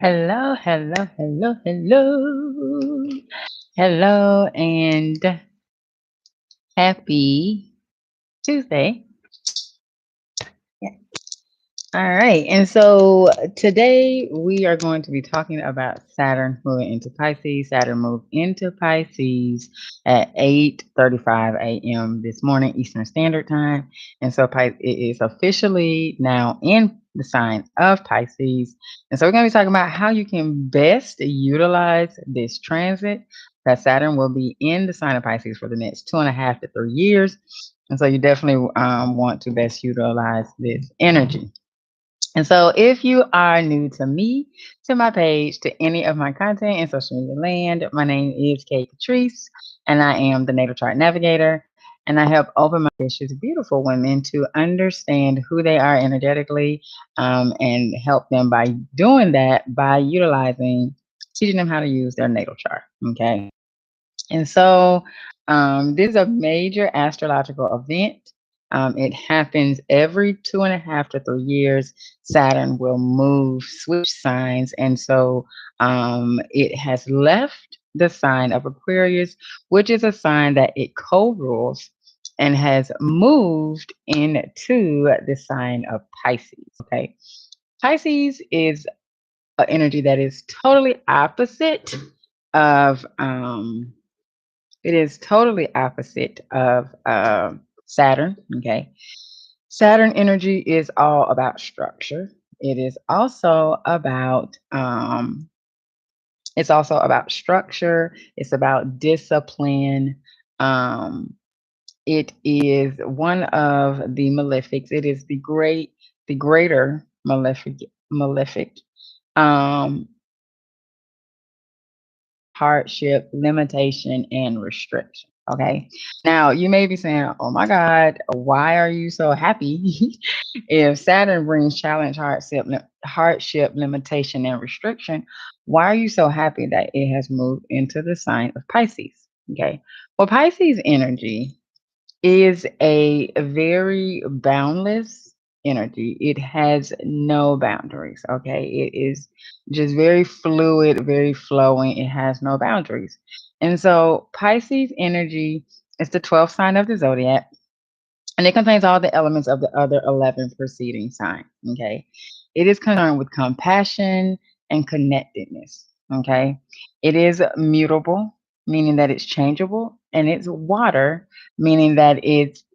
Hello, hello, hello, hello. Hello, and happy Tuesday. Yeah. All right. And so today we are going to be talking about Saturn moving into Pisces. Saturn moved into Pisces at 8:35 a.m. this morning, Eastern Standard Time. And so it is officially now in the sign of Pisces. And so we're going to be talking about how you can best utilize this transit. That Saturn will be in the sign of Pisces for the next 2.5 to 3 years. And so you definitely want to best utilize this energy. And so, if you are new to me, to my page, to any of my content in social media land, my name is Kate Patrice, and I am the Natal Chart Navigator. And I help open my ambitious, beautiful women to understand who they are energetically and help them by doing that by teaching them how to use their natal chart. Okay. And so this is a major astrological event. It happens every 2.5 to 3 years. Saturn will move, switch signs. And so it has left the sign of Aquarius, which is a sign that it co rules, and has moved into the sign of Pisces. Okay. Pisces is an energy that is totally opposite of it is totally opposite of Saturn. Okay. Saturn energy is all about structure. It is also about structure. It's about discipline. Um, it is one of the malefics. It is the greater malefic. Um, hardship, limitation, and restriction. Okay. Now, you may be saying, oh my God, why are you so happy if Saturn brings challenge, hardship, limitation, and restriction? Why are you so happy that it has moved into the sign of Pisces? Okay. Well, Pisces energy is a very boundless energy. It has no boundaries. Okay. It is just very fluid, very flowing. It has no boundaries. And so Pisces energy is the 12th sign of the zodiac, and it contains all the elements of the other 11 preceding signs. Okay. It is concerned with compassion and connectedness. Okay. It is mutable, meaning that it's changeable, and it's water, meaning that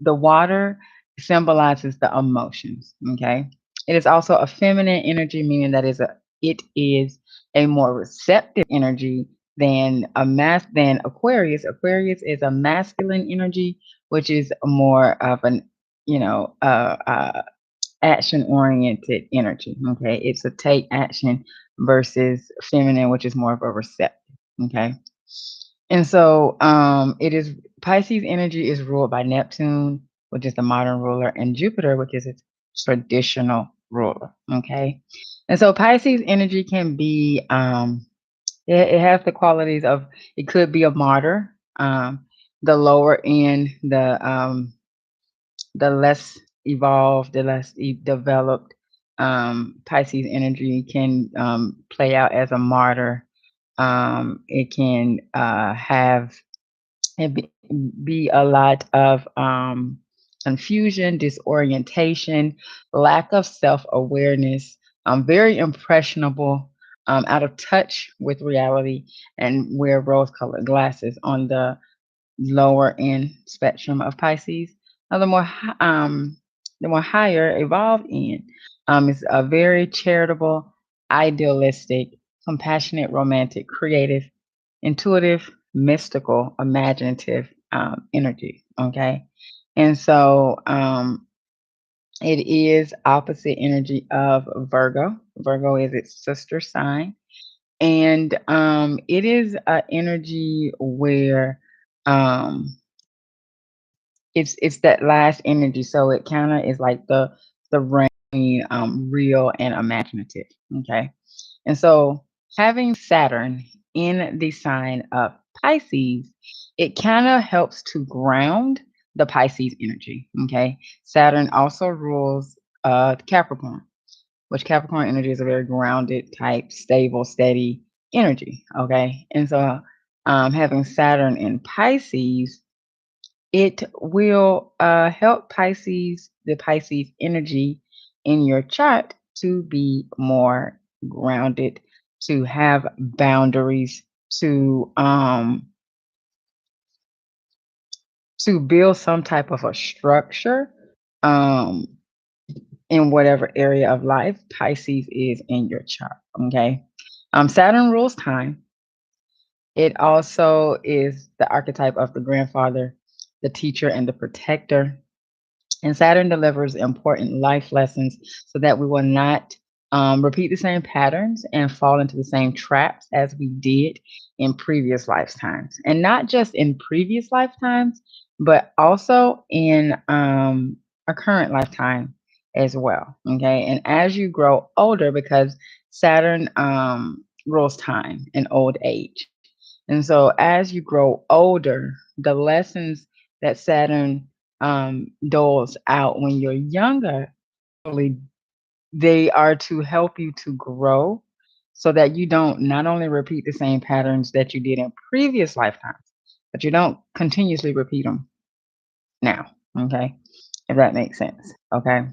the water symbolizes the emotions. Okay. It is also a feminine energy, meaning that it is a more receptive energy than Aquarius. Aquarius is a masculine energy, which is more of an you know uh, uh action oriented energy. Okay. It's a take action versus feminine, which is more of a receptive. Okay. And so it is Pisces energy is ruled by Neptune, which is the modern ruler, and Jupiter, which is its traditional ruler. Okay. And so Pisces energy can be it has the qualities of, it could be a martyr. The lower end, the less evolved, the less developed Pisces energy can play out as a martyr. It can it be a lot of confusion, disorientation, lack of self awareness, very impressionable, out of touch with reality, and wear rose colored glasses on the lower end spectrum of Pisces. Now, the more higher evolved end is a very charitable, idealistic, compassionate, romantic, creative, intuitive, mystical, imaginative energy. Okay, and so it is opposite energy of Virgo. Virgo is its sister sign, and it is an energy where um, it's that last energy. So it kind of is like the rain, real and imaginative. Okay, and so having Saturn in the sign of Pisces, it kind of helps to ground the Pisces energy. Okay, Saturn also rules Capricorn, which Capricorn energy is a very grounded type, stable, steady energy. Okay. And so having Saturn in Pisces, it will help the Pisces energy in your chart to be more grounded, to have boundaries, to um, to build some type of a structure um, in whatever area of life Pisces is in your chart. Okay. Saturn rules time. It also is the archetype of the grandfather, the teacher, and the protector. And Saturn delivers important life lessons so that we will not repeat the same patterns and fall into the same traps as we did in previous lifetimes. And not just in previous lifetimes, but also in a current lifetime as well. Okay. And as you grow older, because Saturn rules time and old age. And so as you grow older, the lessons that Saturn doles out when you're younger, really, they are to help you to grow so that you don't not only repeat the same patterns that you did in previous lifetimes, but you don't continuously repeat them now. Okay. If that makes sense. Okay.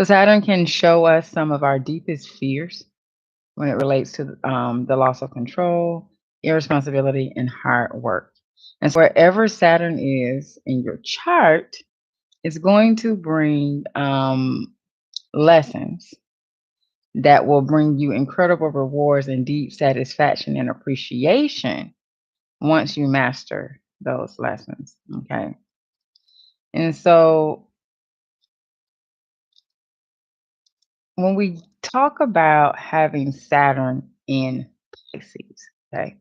So Saturn can show us some of our deepest fears when it relates to the loss of control, irresponsibility, and hard work. And so wherever Saturn is in your chart, it's going to bring lessons that will bring you incredible rewards and deep satisfaction and appreciation once you master those lessons. Okay. And so when we talk about having Saturn in Pisces, okay,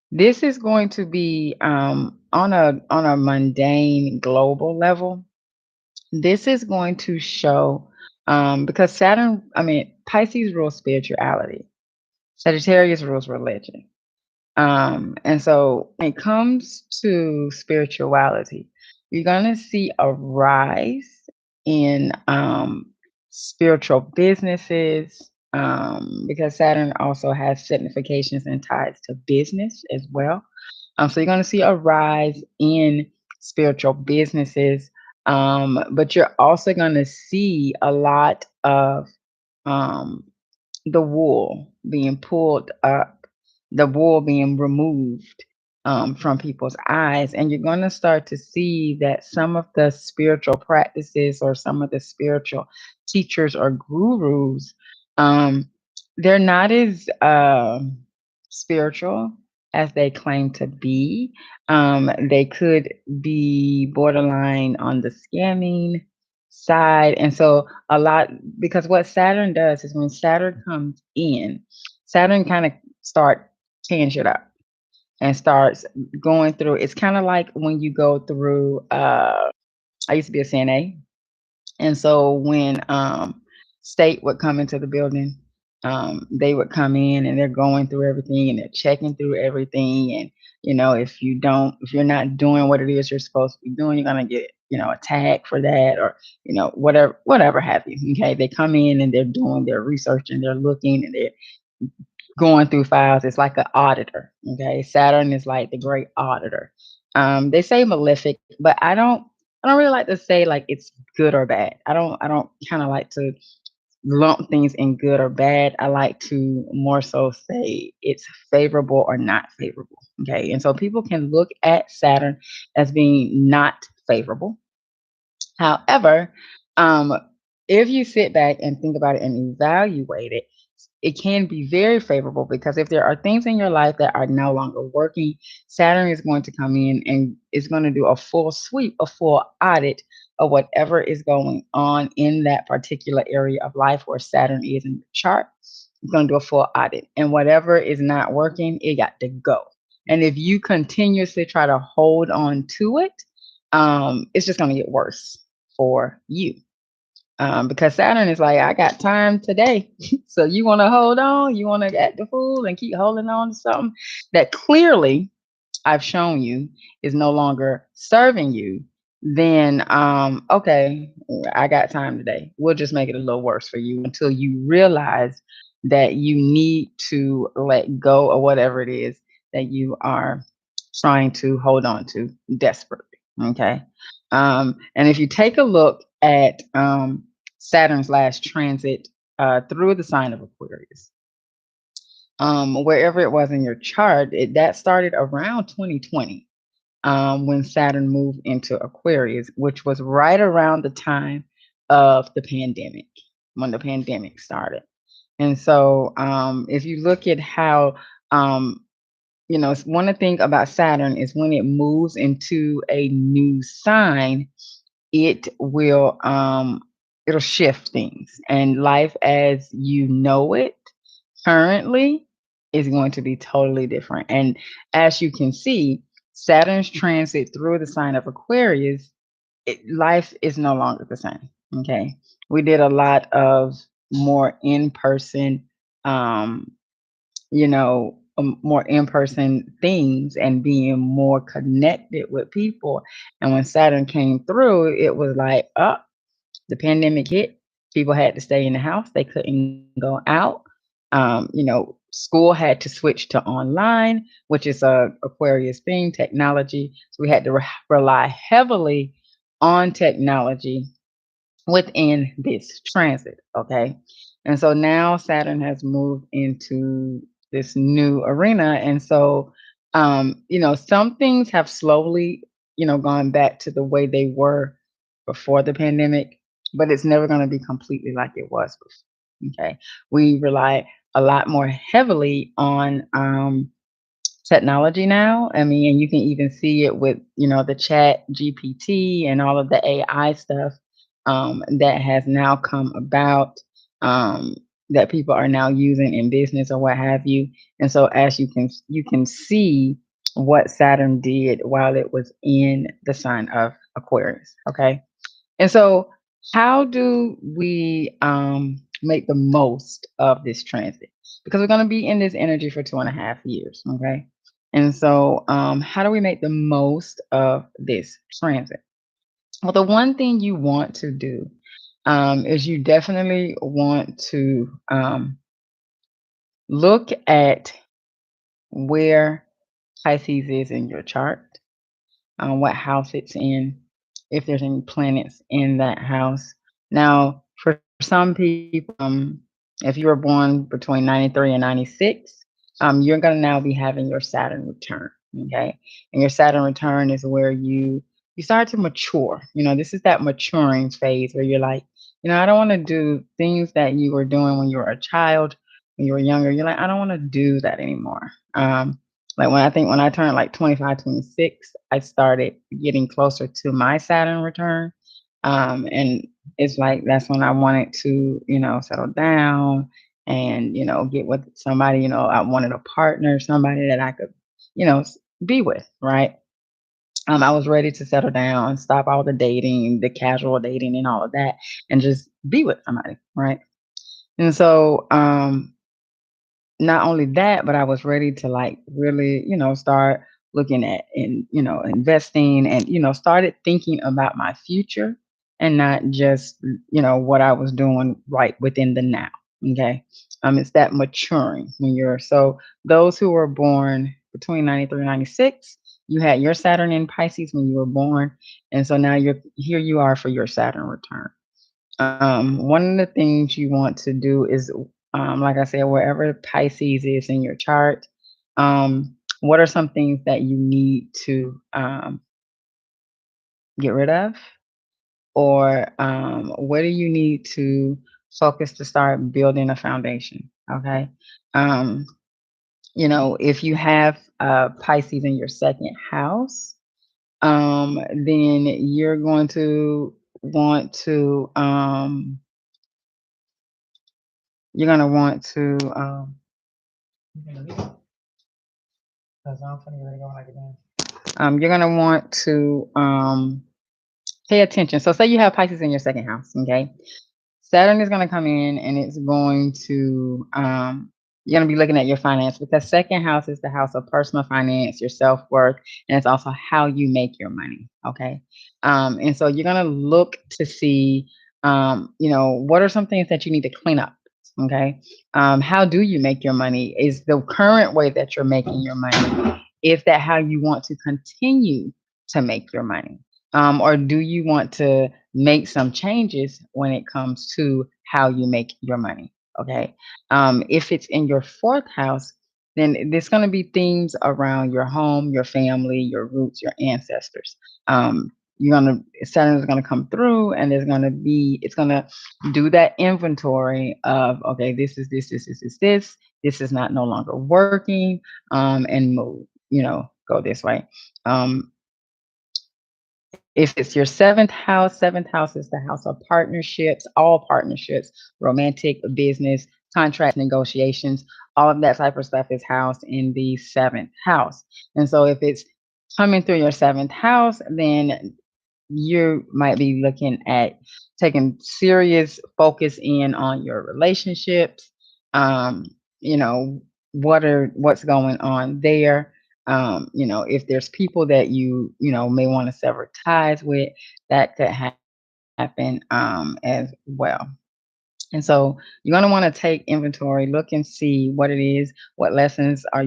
this is going to be on a mundane global level. This is going to show because Saturn, I mean Pisces rules spirituality, Sagittarius rules religion. And so when it comes to spirituality, you're gonna see a rise in spiritual businesses because Saturn also has significations and ties to business as well. So you're going to see a rise in spiritual businesses, but you're also going to see a lot of um, the wool being pulled up, the wool being removed from people's eyes. And you're going to start to see that some of the spiritual practices or some of the spiritual teachers or gurus, um, they're not as spiritual as they claim to be. They could be borderline on the scamming side. And so a lot because what Saturn does is when Saturn comes in, Saturn kind of start tearing shit up and starts going through. It's kind of like when you go through I used to be a CNA. And so when state would come into the building, they would come in and they're going through everything and they're checking through everything. And if you're not doing what it is you're supposed to be doing, you're gonna get a tag for that or whatever have you. Okay, they come in and they're doing their research and they're looking and they're going through files. It's like an auditor. Okay, Saturn is like the great auditor. They say malefic, but I don't really like to say like it's good or bad. I don't kind of like to lump things in good or bad. I like to more so say it's favorable or not favorable. Okay. And so people can look at Saturn as being not favorable. However, um, if you sit back and think about it and evaluate it, it can be very favorable because if there are things in your life that are no longer working, Saturn is going to come in and is going to do a full sweep, a full audit of whatever is going on in that particular area of life where Saturn is in the chart. It's going to do a full audit. And whatever is not working, it got to go. And if you continuously try to hold on to it, it's just going to get worse for you. Because Saturn is like, I got time today. So you want to hold on? You want to act the fool and keep holding on to something that clearly I've shown you is no longer serving you? then okay, I got time today. We'll just make it a little worse for you until you realize that you need to let go of whatever it is that you are trying to hold on to desperately. Okay. And if you take a look at Saturn's last transit through the sign of Aquarius, wherever it was in your chart, that started around 2020, when Saturn moved into Aquarius, which was right around the time of the pandemic, when the pandemic started. And so, if you look at how, one of the things about Saturn is when it moves into a new sign, it will, it'll shift things, and life as you know it currently is going to be totally different. And as you can see, Saturn's transit through the sign of Aquarius, life is no longer the same. Okay. We did a lot of more in person, um, more in person things and being more connected with people. And when Saturn came through, it was like, oh, the pandemic hit, people had to stay in the house. They couldn't go out. School had to switch to online, which is a Aquarius thing, technology. So we had to rely heavily on technology within this transit. Okay. And so now Saturn has moved into this new arena. And so, some things have slowly, gone back to the way they were before the pandemic, but it's never going to be completely like it was before. Okay. We rely a lot more heavily on technology now. I mean, and you can even see it with, the chat GPT and all of the AI stuff that has now come about, um, that people are now using in business or what have you. And so as you can see what Saturn did while it was in the sign of Aquarius. Okay. And so how do we make the most of this transit? Because we're going to be in this energy for 2.5 years. Okay. And so, how do we make the most of this transit? Well, the one thing you want to do is you definitely want to look at where Pisces is in your chart, what house it's in, if there's any planets in that house. Now, for some people, if you were born between 93 and 96, you're going to now be having your Saturn return. Okay. And your Saturn return is where you start to mature. This is that maturing phase where you're like, I don't want to do things that you were doing when you were a child, when you were younger. You're like, I don't want to do that anymore. Like when I turned like 25, 26, I started getting closer to my Saturn return. And it's like that's when I wanted to, settle down and, get with somebody, I wanted a partner, somebody that I could, be with, right? I was ready to settle down, stop all the dating, the casual dating and all of that, and just be with somebody, right? And so not only that, but I was ready to like really, start looking at and, investing and, started thinking about my future and not just, what I was doing right within the now. Okay. It's that maturing when you're so those who were born between 93 and 96, you had your Saturn in Pisces when you were born. And so now here you are for your Saturn return. One of the things you want to do is, like I said, wherever Pisces is in your chart, what are some things that you need to get rid of? Or what do you need to focus to start building a foundation? Okay. Um, if you have Pisces in your second house, then you're going to want to you're gonna want to you're gonna want to pay attention. So say you have Pisces in your second house, okay? Saturn is gonna come in and it's going to you're going to be looking at your finance, because second house is the house of personal finance, your self-worth, and it's also how you make your money. Okay. And so you're going to look to see, what are some things that you need to clean up. Okay. How do you make your money? Is the current way that you're making your money, is that how you want to continue to make your money? Or do you want to make some changes when it comes to how you make your money? Okay. If it's in your fourth house, then there's going to be things around your home, your family, your roots, your ancestors. Saturn is gonna come through, and it's gonna do that inventory of, okay, this is this. This is not no longer working, and move. Go this way. Um, if it's your seventh house is the house of partnerships, all partnerships, romantic, business, contract negotiations, all of that type of stuff is housed in the seventh house. And so if it's coming through your seventh house, then you might be looking at taking serious focus in on your relationships. Um, you know, what's going on there. If there's people that may want to sever ties with, that could happen as well. And so you're going to want to take inventory, look and see what it is, what lessons are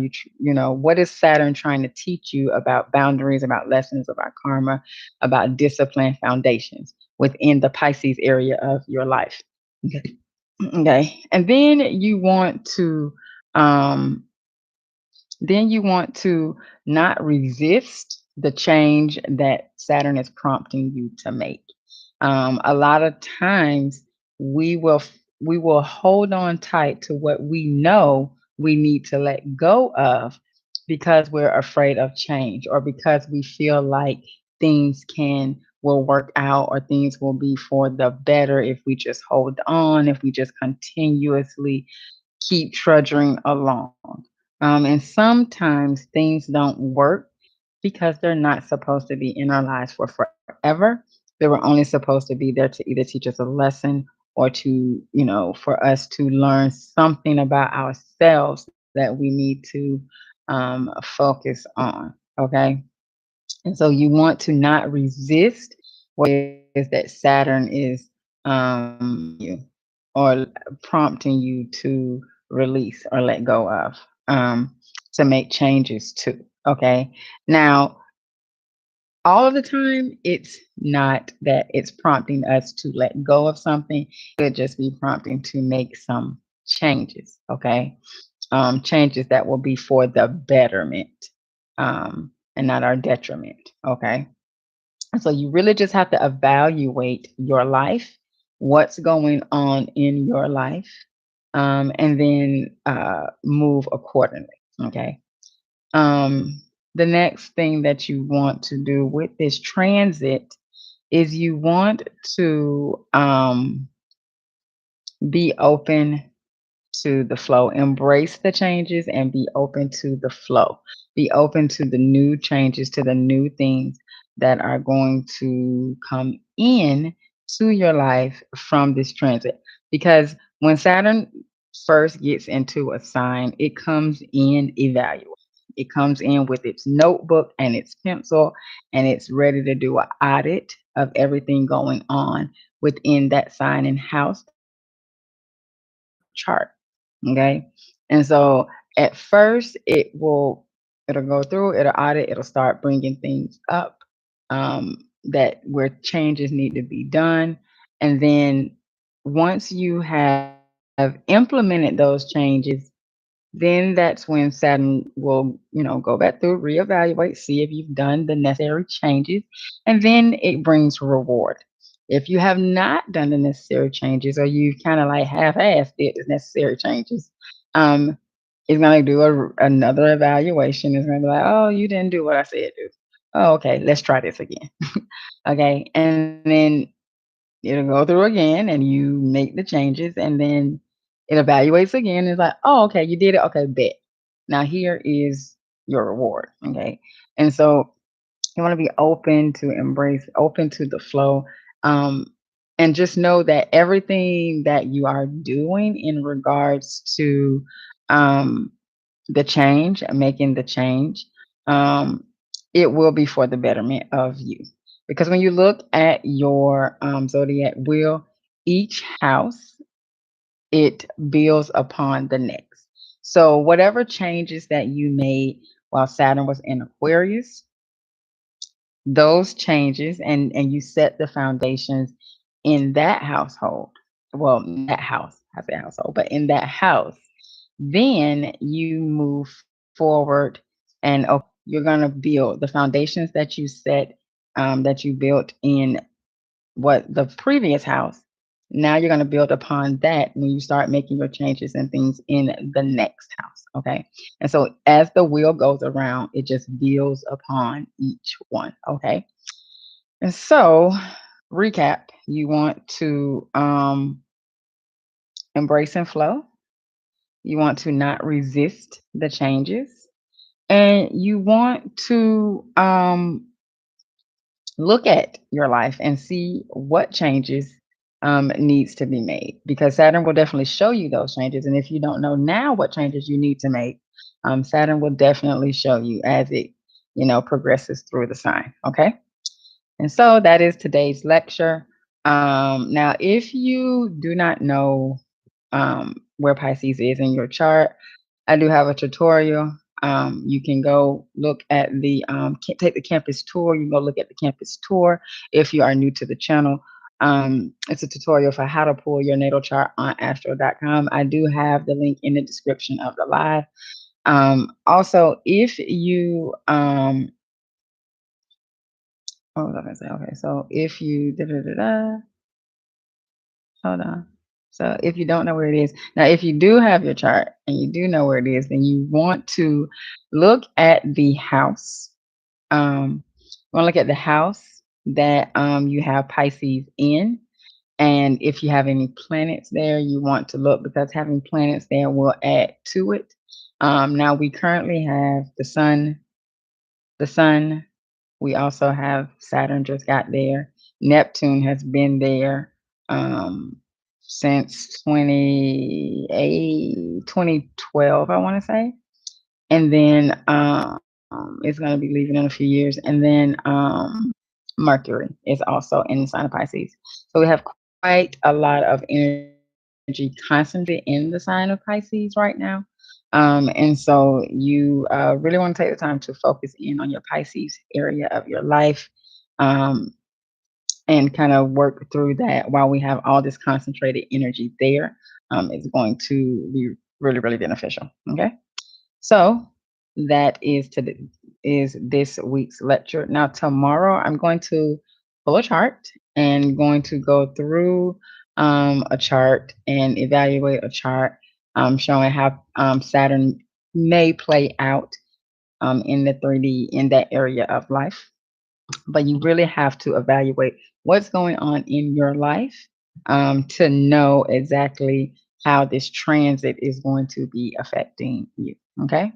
what is Saturn trying to teach you about boundaries, about lessons, about karma, about discipline foundations within the Pisces area of your life. Okay. Okay. And um, then you want to not resist the change that Saturn is prompting you to make. A lot of times we will we will hold on tight to what we know we need to let go of, because we're afraid of change, or because we feel like things will work out, or things will be for the better if we just hold on, if we just continuously keep trudging along. And sometimes things don't work because they're not supposed to be in our lives for forever. They were only supposed to be there to either teach us a lesson, or for us to learn something about ourselves that we need to focus on. Okay. And so you want to not resist what it is that Saturn is you, or prompting you to release or let go of, to make changes to. Okay. Now, all of the time, it's not that it's prompting us to let go of something. It could just be prompting to make some changes. Okay. Changes that will be for the betterment, and not our detriment. Okay. So you really just have to evaluate your life, what's going on in your life, and then move accordingly. Okay. The next thing that you want to do with this transit is you want to be open to the flow. Embrace the changes and be open to the flow. Be open to the new changes, to the new things that are going to come in to your life from this transit. Because when Saturn first gets into a sign, it comes in evaluate. It comes in with its notebook and its pencil, and it's ready to do an audit of everything going on within that sign and house, that chart. Okay. And so at first it'll go through, it'll audit, it'll start bringing things up, that where changes need to be done. And then once you have implemented those changes, then that's when Saturn will, go back through, reevaluate, see if you've done the necessary changes, and then it brings reward. If you have not done the necessary changes, or you kind of like half-assed it, the necessary changes, um, it's gonna do another evaluation. It's gonna be like, oh, you didn't do what I said do. Oh, okay, let's try this again. Okay, and then it'll go through again, and you make the changes, and then it evaluates again. It's like, oh, okay, you did it. Okay, bet. Now here is your reward. Okay. And so you want to be open to embrace, open to the flow. Um, and just know that everything that you are doing in regards to um, the change, making the change, um, it will be for the betterment of you. Because when you look at your zodiac wheel, each house, it builds upon the next. So whatever changes that you made while Saturn was in Aquarius, those changes, and you set the foundations in that household. Well, that house, I say household, but in that house, then you move forward and you're going to build the foundations that you set, that you built in what the previous house. Now you're going to build upon that when you start making your changes and things in the next house. Okay. And so as the wheel goes around, it just builds upon each one. Okay. And so, recap, you want to embrace and flow. You want to not resist the changes. And you want to look at your life and see what changes needs to be made, because Saturn will definitely show you those changes. And if you don't know now what changes you need to make, Saturn will definitely show you as it progresses through the sign. Okay. And so that is today's lecture. Now, if you do not know where Pisces is in your chart, I do have a tutorial. You can go look at take the campus tour. You can go look at the campus tour if you are new to the channel. It's a tutorial for how to pull your natal chart on astro.com. I do have the link in the description of the live. Also, if you what was I gonna say? Okay, so if you hold on. So if you don't know where it is, now if you do have your chart and you do know where it is, then you want to look at the house. You want to look at the house that you have Pisces in. And if you have any planets there, you want to look, because having planets there will add to it. Now we currently have the sun. We also have Saturn just got there. Neptune has been there since 2012, I want to say. And then it's going to be leaving in a few years. And then Mercury is also in the sign of Pisces. So we have quite a lot of energy concentrated in the sign of Pisces right now. And so you really want to take the time to focus in on your Pisces area of your life, um, and kind of work through that while we have all this concentrated energy there. It's going to be really, really beneficial. Okay. So that is this week's lecture. Now tomorrow I'm going to pull a chart and going to go through a chart and evaluate a chart, showing how Saturn may play out in the 3D in that area of life. But you really have to evaluate what's going on in your life, to know exactly how this transit is going to be affecting you. Okay.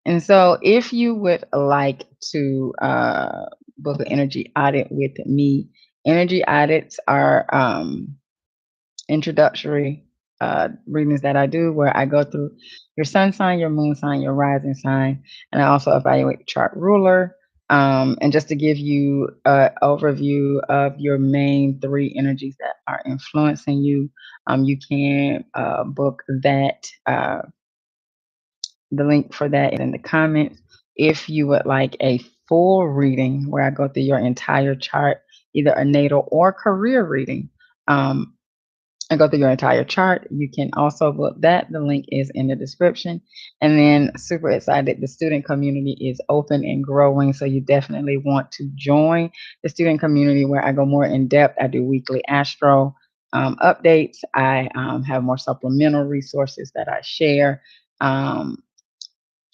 And so, if you would like to book an energy audit with me, energy audits are introductory readings that I do, where I go through your sun sign, your moon sign, your rising sign, and I also evaluate the chart ruler. And just to give you an overview of your main three energies that are influencing you, you can book that. The link for that is in the comments. If you would like a full reading where I go through your entire chart, either a natal or career reading, and go through your entire chart, you can also book that. The link is in the description. And then, super excited, the student community is open and growing. So you definitely want to join the student community, where I go more in depth. I do weekly astro updates. I have more supplemental resources that I share.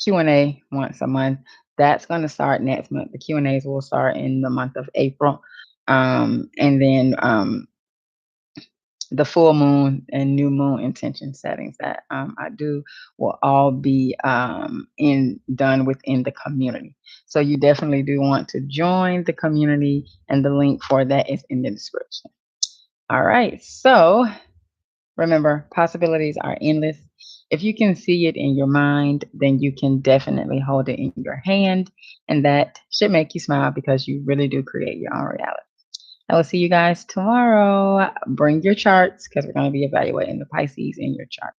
Q&A once a month. That's going to start next month. The Q&As will start in the month of April. And then the full moon and new moon intention settings that I do will all be done within the community. So you definitely do want to join the community, and the link for that is in the description. All right. So Remember, possibilities are endless. If you can see it in your mind, then you can definitely hold it in your hand. And that should make you smile because you really do create your own reality. I will see you guys tomorrow. Bring your charts because we're going to be evaluating the Pisces in your chart.